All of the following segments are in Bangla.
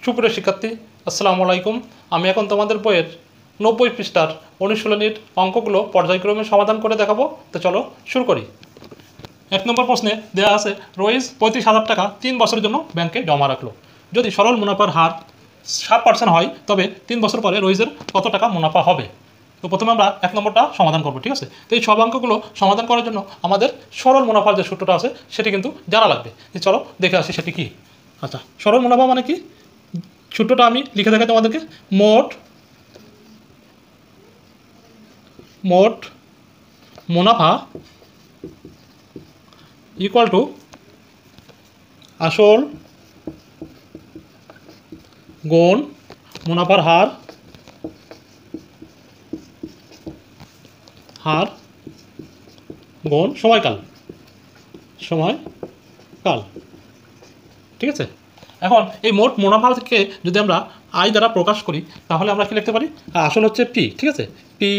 সুপ্রিয় শিক্ষার্থী, আসসালামু আলাইকুম। আমি এখন তোমাদের বইয়ের 90 পৃষ্ঠার অনুশীলনীর অঙ্কগুলো পর্যায়ক্রমে সমাধান করে দেখাবো। তো চলো শুরু করি। 1 নম্বর প্রশ্নে দেওয়া আছে, রইস 35,000 টাকা 3 বছরের জন্য ব্যাংকে জমা রাখলো। যদি সরল মুনাফার হার 7% হয়, তবে 3 বছর পরে রইসের কত টাকা মুনাফা হবে? তো প্রথমে আমরা 1 নম্বরটা সমাধান করবো, ঠিক আছে? তো এই সব অঙ্কগুলো সমাধান করার জন্য আমাদের সরল মুনাফার যে সূত্রটা আছে সেটি কিন্তু জানা লাগবে। চলো দেখে আসি সেটি কি। আচ্ছা, সরল মুনাফা মানে কি? সূত্রটা আমি লিখে দেখাই তোমাদেরকে। মোট মুনাফা ইকুয়াল টু আসল গুণ মুনাফার হার গুণ সময়কাল। ঠিক আছে? এখন এই মোট মুনাফাকে যদি আমরা আয় দ্বারা প্রকাশ করি, তাহলে আমরা কি লিখতে পারি? আসল হচ্ছে পি, ঠিক আছে? পি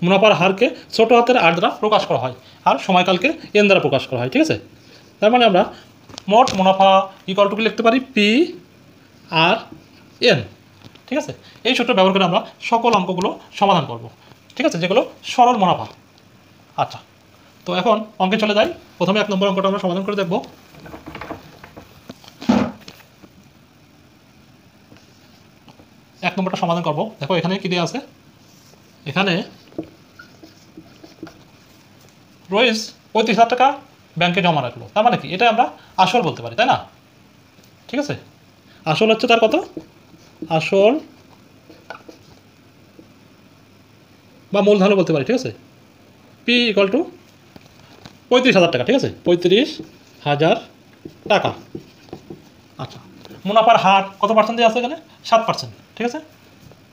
মুনাফার হারকে ছোট হাতের আর দ্বারা প্রকাশ করা হয়, আর সময়কালকে এন দ্বারা প্রকাশ করা হয়, ঠিক আছে? তার মানে আমরা মোট মুনাফা ইকুয়াল টু কি লিখতে পারি? পি আর এন, ঠিক আছে? এই সূত্র ব্যবহার করে আমরা সকল অঙ্কগুলো সমাধান করব, ঠিক আছে, যেগুলো সরল মুনাফা। আচ্ছা, তো এখন অঙ্কে চলে যাই। প্রথমে 1 নম্বর অঙ্কটা আমরা সমাধান করে দেখব। এক নম্বরটা সমাধান করব। দেখো এখানে কি দেওয়া আছে। এখানে রইস 35,000 টাকা ব্যাংকে জমা রাখলো। তার মানে কি? এটা আমরা আসল বলতে পারি, তাই না? ঠিক আছে, আসল হচ্ছে তার কত? আসল বা মূলধনও বলতে পারি, ঠিক আছে? পি ইকুয়াল টু 35,000 টাকা, ঠিক আছে? 35,000 টাকা। আচ্ছা, মুনাফার হার কত পার্সেন্ট দেওয়া আছে এখানে? 7%, ঠিক আছে?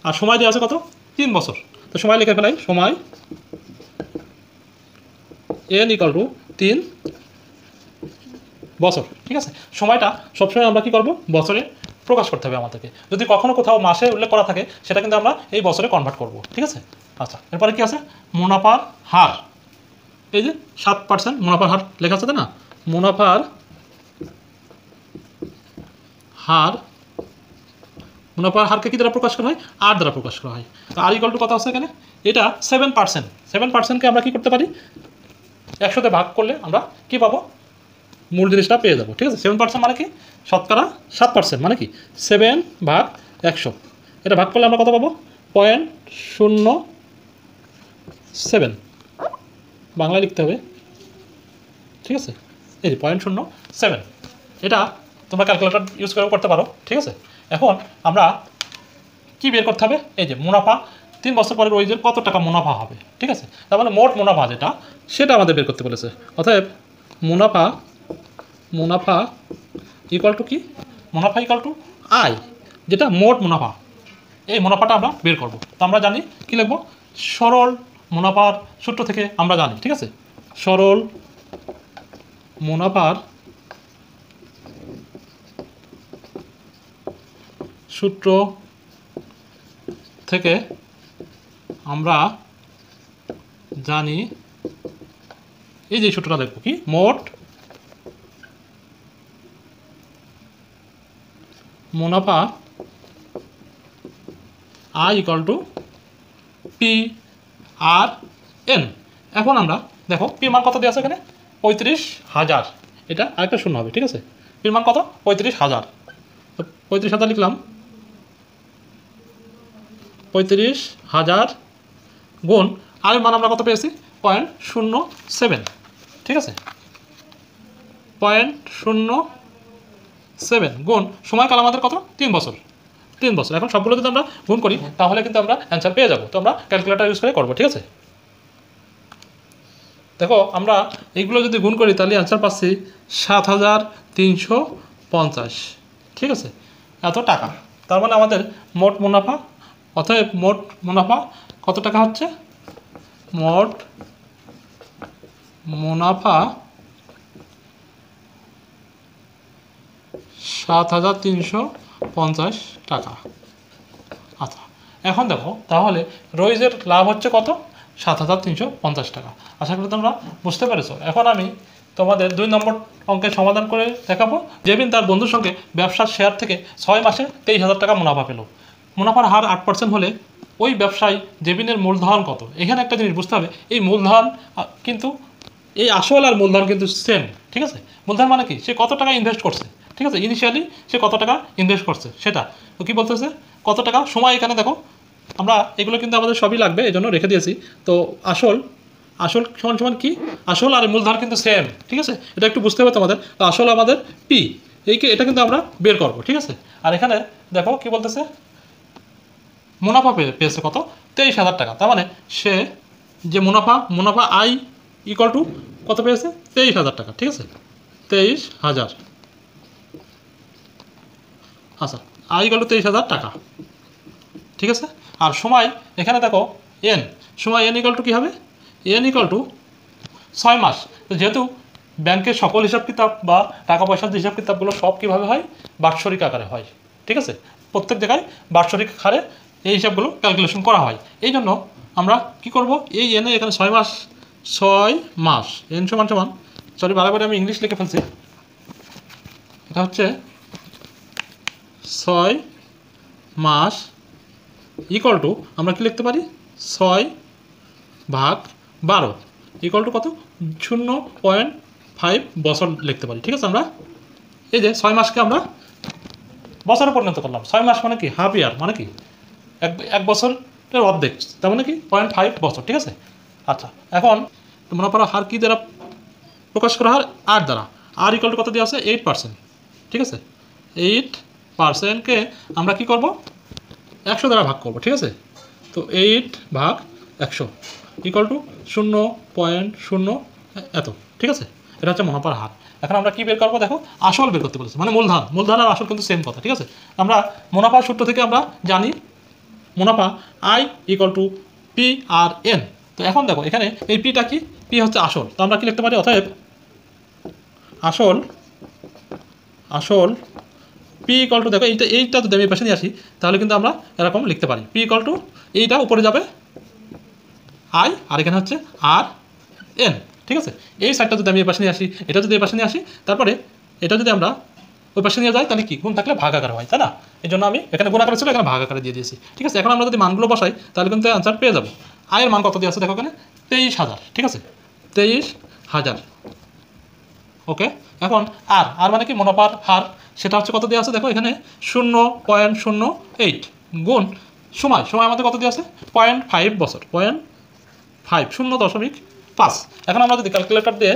আর সময় দেওয়া আছে কত? 3 বছর। তো সময় লিখে ফেলাই। সময় এন ইকুয়াল টু 3 বছর, ঠিক আছে? সময়টা সবসময় আমরা কি করব? বছরে প্রকাশ করতে হবে আমাদেরকে। যদি কখনো কোথাও মাসে উল্লেখ করা থাকে, সেটা কিন্তু আমরা এই বছরে কনভার্ট করব, ঠিক আছে? আচ্ছা, এরপরে কি আছে? মুনাফার হার। এই যে 7% মুনাফার হার লেখা আছে, তাই না? মুনাফার হারকে কি দ্বারা প্রকাশ করা হয়? আর দ্বারা প্রকাশ করা হয়। তো আর ইকুয়াল টু কত আছে এখানে? এটা 7%। 7%কে আমরা কি করতে পারি? 100তে ভাগ করলে আমরা কি পাবো? মূল জিনিসটা পেয়ে যাবো, ঠিক আছে? 7% মানে কি? শতকরা 7% মানে কি? 7/100। এটা ভাগ করলে আমরা কত পাবো? 0.07 বাংলায় লিখতে হবে, ঠিক আছে? এই 0.07, এটা তোমরা ক্যালকুলেটর ইউজ করেও করতে পারো, ঠিক আছে? এখন আমরা কি বের করতে হবে? এই যে মুনাফা 3 বছর পরে রইজের কত টাকা মুনাফা হবে, ঠিক আছে? তার মানে মোট মুনাফা যেটা, সেটা আমাদের বের করতে বলেছে। অতএব মুনাফা ইকুয়াল টু কি? মুনাফা ইকুয়াল টু আয়, যেটা মোট মুনাফা। এই মুনাফাটা আমরা বের করব। তো আমরা জানি কি লিখব? সরল মুনাফার সূত্র থেকে আমরা জানি, ঠিক আছে? সরল মুনাফার সূত্র থেকে আমরা জানি, এই যে সূত্রটা দেখব কি? মোট মুনাফা I equal to P R N. এখন আমরা দেখো পির মান কত দেওয়া আছে এখানে? 35,000। এটা আরেকটা শূন্য হবে, ঠিক আছে? পির মান কত? 35,000। তো 35,000 লিখলাম। 35,000 গুণ আর মান আমরা কত পেয়েছি? 0.07, ঠিক আছে? 0.07 গুণ সময়কাল আমাদের কত? 3 বছর। 3 বছর। এখন সবগুলো যদি আমরা গুণ করি, তাহলে কিন্তু আমরা অ্যান্সার পেয়ে যাবো। তো আমরা ক্যালকুলেটর ইউজ করে করবো, ঠিক আছে? দেখো আমরা এইগুলো যদি গুণ করি, তাহলে অ্যান্সার পাচ্ছি 7,350, ঠিক আছে? এত টাকা। তার মানে আমাদের মোট মুনাফা, অতএব মোট মুনাফা কত টাকা হচ্ছে? মোট মুনাফা 7,350 টাকা। আচ্ছা, এখন দেখো তাহলে রইজের লাভ হচ্ছে কত? 7,350 টাকা। আশা করি তোমরা বুঝতে পেরেছো। এখন আমি তোমাদের 2 নম্বর অঙ্কের সমাধান করে দেখাবো। জেবিন তার বন্ধুর সঙ্গে ব্যবসার শেয়ার থেকে 6 মাসে 23,000 টাকা মুনাফা পেল। মুনাফার হার 8% হলে ওই ব্যবসায় জেবিনের মূলধন কত? এখানে একটা জিনিস বুঝতে হবে, এই মূলধন কিন্তু এই আসল আর মূলধন কিন্তু সেম, ঠিক আছে? মূলধন মানে কি, সে কত টাকা ইনভেস্ট করছে, ঠিক আছে? ইনিশিয়ালি সে কত টাকা ইনভেস্ট করছে সেটা তো কী বলতেছে, কত টাকা সময়। এখানে দেখো আমরা এগুলো কিন্তু আমাদের সবই লাগবে, এই জন্য রেখে দিয়েছি। তো আসল সমান সমান কি, আসল আর মূলধন কিন্তু সেম, ঠিক আছে? এটা একটু বুঝতে হবে তোমাদের। তো আসল আমাদের পি, এটা কিন্তু আমরা বের করবো, ঠিক আছে? আর এখানে দেখো কি বলতেছে, মুনাফা পেয়েছে কত, 23,000 টাকা। তার মানে সে যে মুনাফা আই ইকুয়াল টু কত পেয়েছে, 23,000 টাকা, ঠিক আছে? 23,000, আচ্ছা, আই ইকুয়াল টু 23,000 টাকা, ঠিক আছে? আর সময় এখানে দেখো এন, সময় এন ইকুয়াল টু কী হবে, এন ইকুয়াল টু 6 মাস। তো যেহেতু ব্যাংকের সকল হিসাব কিতাব বা টাকা পয়সার যে হিসাব কিতাবগুলো সব কীভাবে হয়, বাৎসরিক আকারে হয়, ঠিক আছে? প্রত্যেক জায়গায় বাৎসরিক হারে এই হিসাবগুলো ক্যালকুলেশন করা হয়। এই জন্য আমরা কি করব, এই এনে এখানে 6 মাস এন সমান সমান, সরি বারে আমি ইংলিশ লিখে ফেলছি, এটা হচ্ছে 6 মাস ইকুয়াল টু আমরা কি লিখতে পারি, 6/12 ইকুয়াল টু কত, 0.5 বছর লিখতে পারি, ঠিক আছে? আমরা এই যে 6 মাসকে আমরা বছরে পরিণত করলাম। 6 মাস মানে কি, হাফ ইয়ার মানে কি, এক বছরের অর্ধেক, তার মানে কি 0.5 বছর, ঠিক আছে? আচ্ছা, এখন মুনাফার হার কী দ্বারা প্রকাশ করা হয়, আর দ্বারা। আর ইকুয়াল টু কত দেওয়া আছে, 8%, ঠিক আছে? 8%কে আমরা কি করব, 100 দ্বারা ভাগ করব, ঠিক আছে? তো 8/100 ইকুয়াল টু 0.0 এত, ঠিক আছে? এটা হচ্ছে মুনাফার হার। এখন আমরা কী বের করবো, দেখো আসল বের করতে বলেছি, মানে মূলধন আর আসল কিন্তু সেম কথা, ঠিক আছে? আমরা মুনাফার সূত্র থেকে আমরা জানি মুনাফা I equal to P R N. তো এখন দেখো এখানে এই পিটা কি, পি হচ্ছে আসল, তো আমরা কি লিখতে পারি, অতএব আসল পি ইকুয়াল টু, দেখো এইটা যদি আমি এই পাশে নিয়ে আসি তাহলে কিন্তু আমরা এরকম লিখতে পারি, পি ইকুয়াল টু এইটা উপরে যাবে আই, আর এখানে হচ্ছে আর এন, ঠিক আছে? এই সাইডটা যদি আমি এই পাশে নিয়ে আসি, এটা যদি এই পাশে নিয়ে আসি, তারপরে এটা যদি আমরা ওই পাশে নিয়ে যাই, তাহলে কি গুণ থাকলে ভাগ আকার হয়, তাই না? এই জন্য আমি এখানে গুণ আকারে ছিল, এখানে ভাগ আকারে দিয়ে দিয়েছি, ঠিক আছে? এখন আমরা যদি মানগুলো বসাই তাহলে কিন্তু অ্যান্সার পেয়ে যাবো। আয়ের মান কত দিয়ে আছে দেখো এখানে, 23,000, ঠিক আছে? 23,000, ওকে। এখন আর মানে কি, মুনাফার হার, সেটা হচ্ছে কত দেওয়া আছে দেখো এখানে, 0.08 গুণ সময় আমাদের কত দেওয়া আছে, 0.5 বছর, 0.5। এখন আমরা যদি ক্যালকুলেটর দিয়ে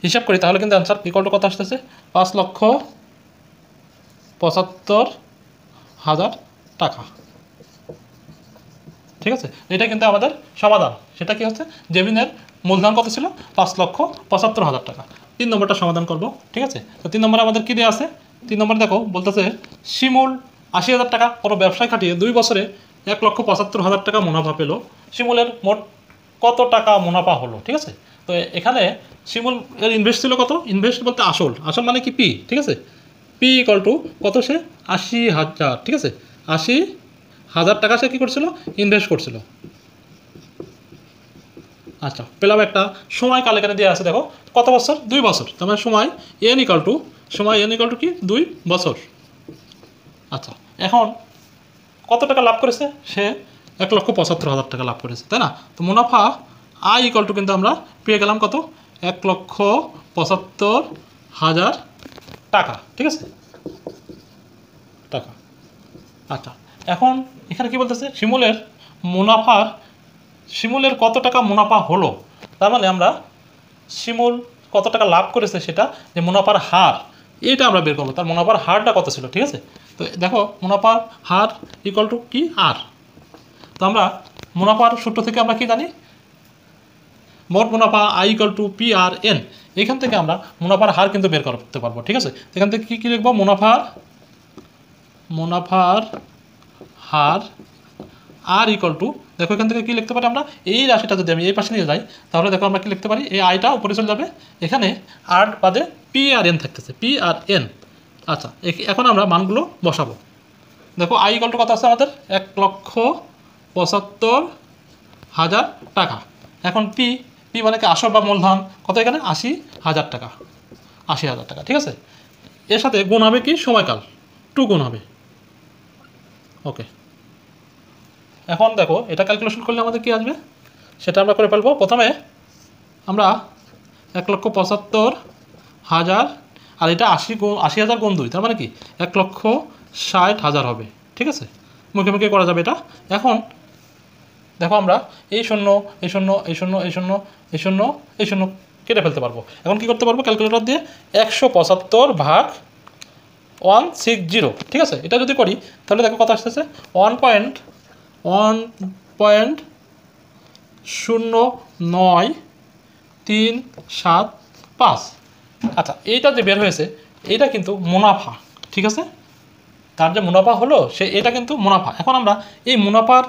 হিসাব করি তাহলে কিন্তু অ্যান্সার ইকুয়াল টু কত আসতেছে, 5,75,000 টাকা, ঠিক আছে? এটা কিন্তু আমাদের সমাধান। সেটা কি হচ্ছে, জেবিনের মূলধন কত ছিল, 5,75,000 টাকা। 3 নম্বরটা সমাধান করব, ঠিক আছে? তো 3 নম্বরে আমাদের কী দেওয়া আছে, 3 নম্বরে দেখো বলতেছে শিমুল 80,000 টাকা কোনো ব্যবসায় খাটিয়ে 2 বছরে 1,75,000 টাকা মুনাফা পেল। শিমুলের মোট কত টাকা মুনাফা হলো, ঠিক আছে? তো এখানে শিমুল এর ইনভেস্ট ছিল কত, ইনভেস্ট বলতে আসল মানে কি পি, ঠিক আছে? পি ইকুয়াল টু কত, সে 80,000, ঠিক আছে? 80,000 টাকা সে কী করছিল, ইনভেস্ট করছিল। আচ্ছা, পেলাম একটা সময়কাল এখানে দেওয়া আছে, দেখো কত বছর, 2 বছর। তার মানে সময় এন ইকুয়াল টু কি, 2 বছর। আচ্ছা, এখন কত টাকা লাভ করেছে সে, 1,75,000 টাকা লাভ করেছে, তাই না? তো মুনাফা আই ইকুয়াল টু কিন্তু আমরা পেয়ে গেলাম কত, 1,75,000 টাকা, ঠিক আছে? টাকা। আচ্ছা, এখন এখানে কি বলতেছে, শিমুলের কত টাকা মুনাফা হলো। তার মানে আমরা শিমুল কত টাকা লাভ করেছে সেটা, যে মুনাফার হার, এটা আমরা বের করবো, তার মুনাফার হারটা কত ছিল, ঠিক আছে? তো দেখো মুনাফার হার ইকুয়াল টু কি, আর। তো আমরা মুনাফার সূত্র থেকে আমরা কি জানি, মোট মুনাফা I equal to P R N. এখান থেকে আমরা মুনাফার হার কিন্তু বের করতে পারবো, ঠিক আছে? এখান থেকে কী লিখবো, মুনাফার হার আর ইকুয়াল টু, দেখো এখান থেকে কী লিখতে পারি আমরা, এই রাশিটা যদি আমি এই পাশে নিয়ে যাই তাহলে দেখো আমরা কী লিখতে পারি, এই আইটা উপরে চলে যাবে, এখানে আর বাদে পি আর এন থাকতেছে, পি আর এন। আচ্ছা, এখন আমরা মানগুলো বসাবো। দেখো আই ইকুয়াল টু কত আছে আমাদের, 1,75,000 টাকা। এখন পি পি মানে কি আসল বা মূলধন কত এখানে ৮০,০০০ টাকা, ৮০,০০০ টাকা, ঠিক আছে। এর সাথে গুণ হবে কি সময়কাল, 2 গুণ হবে। ওকে, এখন দেখো এটা ক্যালকুলেশন করলে আমাদের কি আসবে সেটা আমরা করে ফেলবো। প্রথমে আমরা ১,৭৫,০০০ আর এটা ৮০,০০০ গুণ 2 তার মানে কি ১,৬০,০০০ হবে, ঠিক আছে। মুখে মুখে করা যাবে এটা। এখন দেখো আমরা এই শূন্য এই শূন্য এই শূন্য এই শূন্য এই শূন্য এই শূন্য কেটে ফেলতে পারবো। এখন কি করতে পারবো ক্যালকুলেটর দিয়ে ১৭৫/160, ঠিক আছে। এটা যদি করি তাহলে দেখো কত আসতেছে 1.09375। আচ্ছা, এইটা যে বের হয়েছে এইটা কিন্তু মুনাফা, ঠিক আছে। তার যে মুনাফা হলো এটা কিন্তু মুনাফা। এখন আমরা এই মুনাফার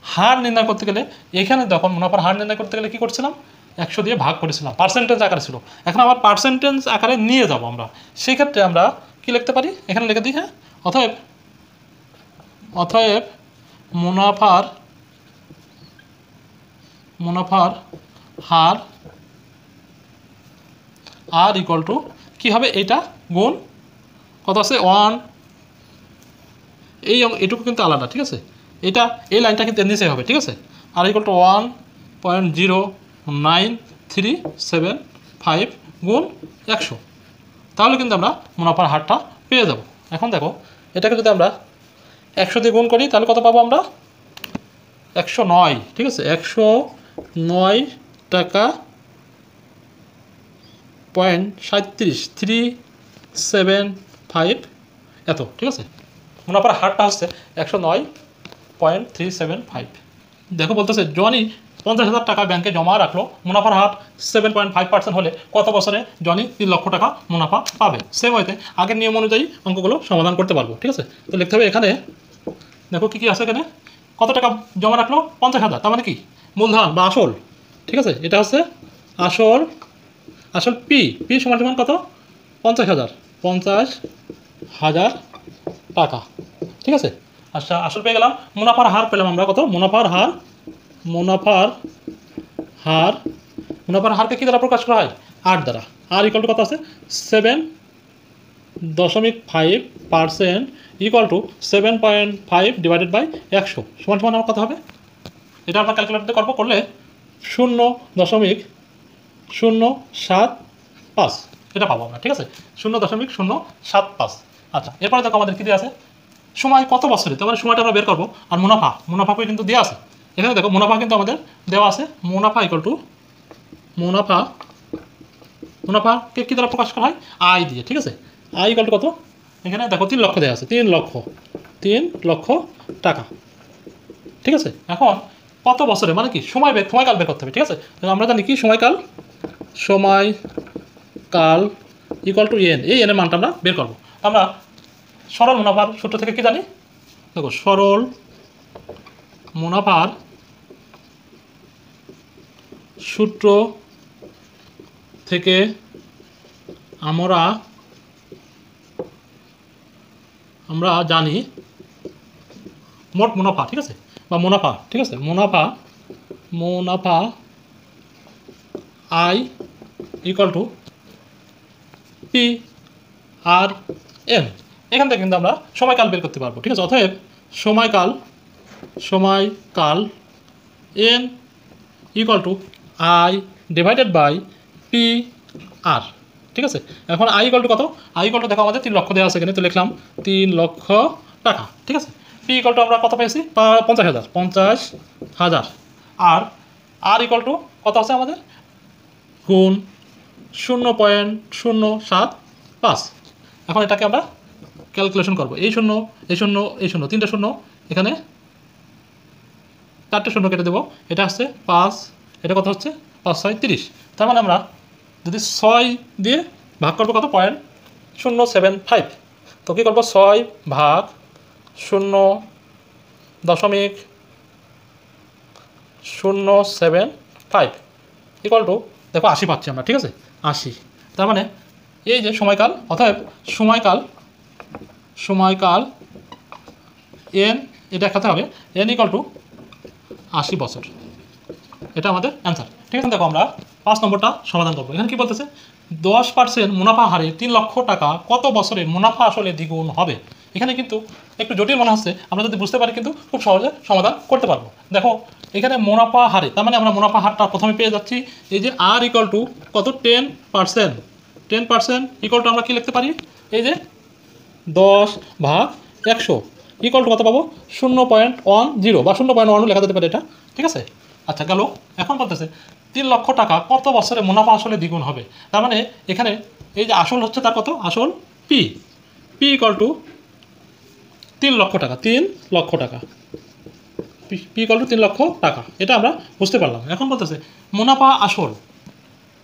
হার নির্ণয় করতে গেলে এখানে যখন মুনাফার হার নির্ণয় করতে গেলে কী করছিলাম 100 দিয়ে ভাগ করেছিলাম, পার্সেন্টেজ আকারে ছিল। এখন আবার পার্সেন্টেজ আকারে নিয়ে যাব আমরা, সেই ক্ষেত্রে আমরা কি লিখতে পারি এখানে লিখে দিই, হ্যাঁ। অতএব মুনাফার হার আর ইকুয়াল টু কী হবে এটা গুণ কত আছে 1, এইটুকু কিন্তু আলাদা, ঠিক আছে। এটা এই লাইনটা কিন্তু নিচে হবে, ঠিক আছে। আর ইকুয়াল টু 1.09375 গুণ 100, তাহলে কিন্তু আমরা মুনাফার হারটা পেয়ে যাব। এখন দেখো এটাকে যদি আমরা 100 দিয়ে গুণ করি তাহলে কত পাবো আমরা 109, ঠিক আছে। 109 টাকা 0.375 এত, ঠিক আছে। মুনাফার হারটা হচ্ছে 109.375। দেখো বলতেছে জনি 50,000 টাকা ব্যাংকে জমা রাখলো, মুনাফার হার 7.5% হলে কত বছরে জনি 3 লক্ষ টাকা মুনাফা পাবে। সেম হইতে আগের নিয়ম অনুযায়ী অঙ্কগুলো সমাধান করতে পারবো, ঠিক আছে। তো লিখতে হবে এখানে দেখো কী কী আছে, এখানে কত টাকা জমা রাখলো 50,000, তার মানে কি মূলধন বা আসল, ঠিক আছে। এটা হচ্ছে আসল পি সমান সমান কত 50,000 টাকা, ঠিক আছে। আচ্ছা, আসল পেয়ে গেলাম। মুনাফার হার পেলাম আমরা কত, মুনাফার হারকে কী দ্বারা প্রকাশ করা হয় 8 দ্বারা। আর ইকুয়াল টু কত আছে 7.5% ইকুয়াল টু 7.5 ডিভাইডেড বাই 100 সমান সমান আমার কত হবে। এটা আমরা ক্যালকুলেটর করবো, করলে 0.075 এটা পাবো আমরা, ঠিক আছে। 0.075। আচ্ছা, এরপরে দেখো আমাদের কী দিয়ে আছে সময় কত বছরে, তার মানে সময়টা আমরা বের করবো। আর মুনাফাকে কিন্তু দেওয়া আছে এখানে, দেখো মুনাফা কিন্তু আমাদের দেওয়া আছে। মুনাফা ইকুয়াল টু মুনাফাকে কী দ্বারা প্রকাশ করা হয় আয় দিয়ে, ঠিক আছে। আয় ইকুয়াল টু কত এখানে দেখো 3 লক্ষ দেওয়া আছে, 3 লক্ষ টাকা, ঠিক আছে। এখন কত বছরে মানে কি সময়কাল বের করতে হবে, ঠিক আছে। আমরা জানি কি সময়কাল ইকুয়াল টু এন, এই এনের মানটা আমরা বের করবো। আমরা সরল মুনাফার সূত্র থেকে কি জানি, দেখো সরল মুনাফার সূত্র থেকে আমরা জানি মোট মুনাফা, ঠিক আছে, বা মুনাফা, ঠিক আছে। মুনাফা I equal to P R N. এখান থেকে কিন্তু আমরা সময়কাল বের করতে পারবো, ঠিক আছে। অতএব সময়কাল N equal to I divided by P R, ঠিক আছে। এখন আই ইকুয়াল টু কত, আই ইকুয়াল টু দেখো আমাদের 3 লক্ষ দেওয়া আছে এখানে, তো লিখলাম 3 লক্ষ টাকা, ঠিক আছে। পি ইকুয়াল টু আমরা কত পেয়েছি 50,000 আর ইকুয়াল টু কত আছে আমাদের গুণ 0.075। এখন এটাকে আমরা ক্যালকুলেশন করবো, এই শূন্য 3টে শূন্য, এখানে 4টে শূন্য কেটে দেবো। এটা হচ্ছে 5, এটা কত হচ্ছে 5 6 30। তার মানে আমরা যদি 6 দিয়ে ভাগ করবো কত 0.075, তো কী করবো 6 ভাগ 0.075 ইকুয়াল টু দেখো 80 পাচ্ছি আমরা, ঠিক আছে 80। তার মানে এই যে সময়কাল, অতএব সময়কাল এন এটা দেখাতে হবে, এন ইকুয়াল টু 80 বছর, এটা আমাদের অ্যান্সার, ঠিক আছে। দেখো আমরা 5 নম্বরটা সমাধান করবো। এখানে কি বলতেছে 10% মুনাফা হারে 3 লক্ষ টাকা কত বছরে মুনাফা আসলে দ্বিগুণ হবে। এখানে কিন্তু একটু জটিল মনে হচ্ছে, আমরা যদি বুঝতে পারি কিন্তু খুব সহজে সমাধান করতে পারবো। দেখো এখানে মুনাফা হারে, তার মানে আমরা মুনাফা হারটা প্রথমে পেয়ে যাচ্ছি এই যে আর ইকুয়াল টু কত 10%। 10% ইকুয়াল টু আমরা কি লিখতে পারি, এই যে 10/100 ইকুয়াল টু কত পাবো 0.10 বা 0.1 লেখা যেতে পারে এটা, ঠিক আছে। আচ্ছা গেল, এখন বলতেছে 3 লক্ষ টাকা কত বছরে মুনাফা আসলে দ্বিগুণ হবে। তার মানে এখানে এই যে আসল হচ্ছে তার কত, আসল পি ইকুয়াল টু 3 লক্ষ টাকা, 3 লক্ষ টাকা, পি ইকুয়াল টু 3 লক্ষ টাকা, এটা আমরা বুঝতে পারলাম। এখন বলতেছে মুনাফা আসল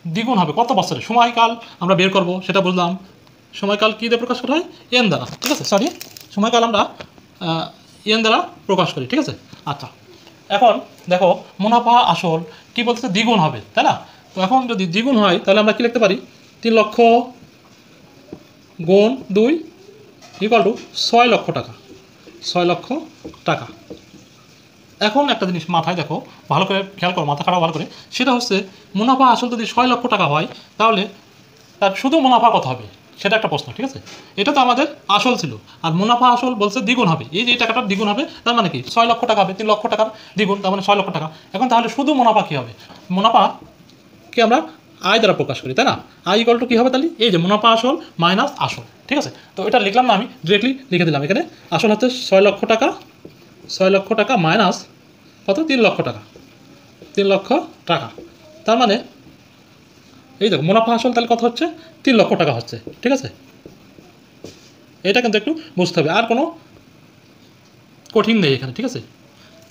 দ্বিগুণ হবে কত বছরে, সময়কাল আমরা বের করব সেটা বুঝলাম। সময়কাল কী দিয়ে প্রকাশ করা হয়, এন দ্বারা, ঠিক আছে। সরি, সময়কাল আমরা এন দ্বারা প্রকাশ করি, ঠিক আছে। আচ্ছা এখন দেখো মুনাফা আসল কি বলতেছে দ্বিগুণ হবে, তাই না। তো এখন যদি দ্বিগুণ হয় তাহলে আমরা কি লিখতে পারি 3 লক্ষ গুণ 2 ইকুয়াল টু 6 লক্ষ টাকা, 6 লক্ষ টাকা। এখন একটা জিনিস মাথায় দেখো, ভালো করে খেয়াল করো, মাথা খারাপ ভালো করে, সেটা হচ্ছে মুনাফা আসল যদি 6 লক্ষ টাকা হয় তাহলে তার শুধু মুনাফা কত হবে সেটা একটা প্রশ্ন, ঠিক আছে। এটা তো আমাদের আসল ছিল, আর মুনাফা আসল বলছে দ্বিগুণ হবে, এই যে টাকাটা দ্বিগুণ হবে, তার মানে কি 6 লক্ষ টাকা হবে, 3 লক্ষ টাকার দ্বিগুণ, তার মানে 6 লক্ষ টাকা। এখন তাহলে শুধু মুনাফা কী হবে, মুনাফাকে আমরা আয় দ্বারা প্রকাশ করি, তাই না। আই ইকুয়াল টু কী হবে তাহলে, এই যে মুনাফা আসল মাইনাস আসল, ঠিক আছে। তো এটা লিখলাম না, আমি ডিরেক্টলি লিখে দিলাম। এখানে আসল হচ্ছে 6 লক্ষ টাকা, 6 লক্ষ টাকা মাইনাস কত 3 লক্ষ টাকা, 3 লক্ষ টাকা। তার মানে এই দেখো মুনাফা আসল তাহলে কত হচ্ছে 3 লক্ষ টাকা হচ্ছে, ঠিক আছে। এটা কিন্তু একটু বুঝতে হবে, আর কোনো কঠিন নেই এখানে, ঠিক আছে।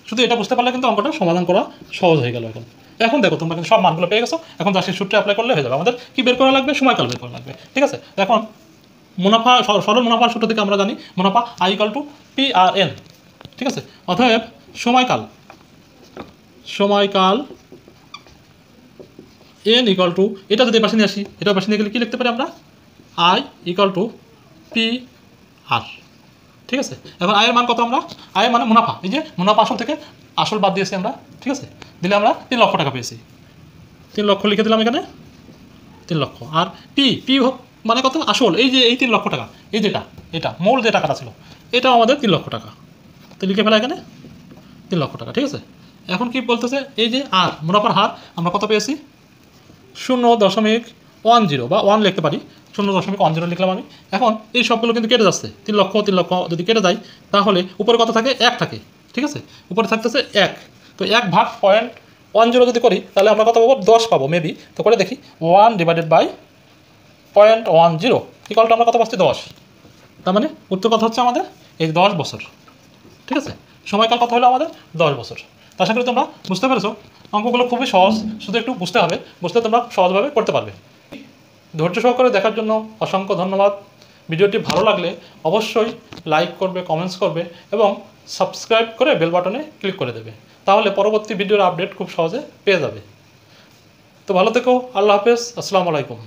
শুধু এটা বুঝতে পারলে কিন্তু অঙ্কটা সমাধান করা সহজ হয়ে গেল। এখন দেখো তোমরা কিন্তু সব মানগুলো পেয়ে গেছো, এখন জাস্ট সূত্রে অ্যাপ্লাই করলে হয়ে যাবে। আমাদের কি বের করা লাগবে, সময়কাল বের করা লাগবে, ঠিক আছে। এখন মুনাফা, সরল মুনাফার সূত্র থেকে আমরা জানি মুনাফা I equal to P R N, ঠিক আছে। অতএব সময়কাল এন ইকুয়াল টু, এটা যদি পাশে নিয়ে আসি, এটা পাশে নিয়ে গেলে কী লিখতে পারি আমরা, I equal to P R, ঠিক আছে। এখন আয়ের মান কত, আমরা আয়ের মানে মুনাফা, এই যে মুনাফা আসল থেকে আসল বাদ দিয়েছি আমরা, ঠিক আছে। দিলে আমরা 3 লক্ষ টাকা পেয়েছি, 3 লক্ষ লিখে দিলাম এখানে, 3 লক্ষ। আর পি মানে কত, আসল, এই যে এই 3 লক্ষ টাকা, এই যেটা এটা মূল যে টাকাটা ছিল এটাও আমাদের 3 লক্ষ টাকা, তো লিখে ফেলা এখানে 3 লক্ষ টাকা, ঠিক আছে। এখন কি বলতেছে, এই যে আর মুনাফার হার আমরা কত পেয়েছি 0.10 বা 1 লিখতে পারি, 0.10 লিখলাম আমি। এখন এই সবগুলো কিন্তু কেটে যাচ্ছে, 3 লক্ষ যদি কেটে যায় তাহলে উপরে কত থাকে, 1 থাকে, ঠিক আছে। উপরে থাকতেছে 1, তো 1/0.10 যদি করি তাহলে আমরা কত পাবো, 10 পাবো মেবি। তো করে দেখি 1/0.10 ইকুয়াল টু আমরা কত পাচ্ছি 10, তার মানে উত্তর কথা হচ্ছে আমাদের এই 10 বছর, ঠিক আছে। সময়কাল কত হলো আমাদের 10 বছর। তা আশা করি তোমরা বুঝতে পেরেছো, অঙ্কগুলো খুবই সহজ, শুধু একটু বুঝতে হবে, বুঝতে তোমরা সহজভাবে করতে পারবে। ধৈর্য সহকারে দেখার জন্য অসংখ্য ধন্যবাদ। ভিডিওটি ভালো লাগলে অবশ্যই লাইক করবে, কমেন্টস করবে এবং সাবস্ক্রাইব করে বেল বাটনে ক্লিক করে দেবে, তাহলে পরবর্তী ভিডিওর আপডেট খুব সহজে পেয়ে যাবে। তো ভালো থেকো, আল্লাহ হাফেজ, আসসালামু আলাইকুম।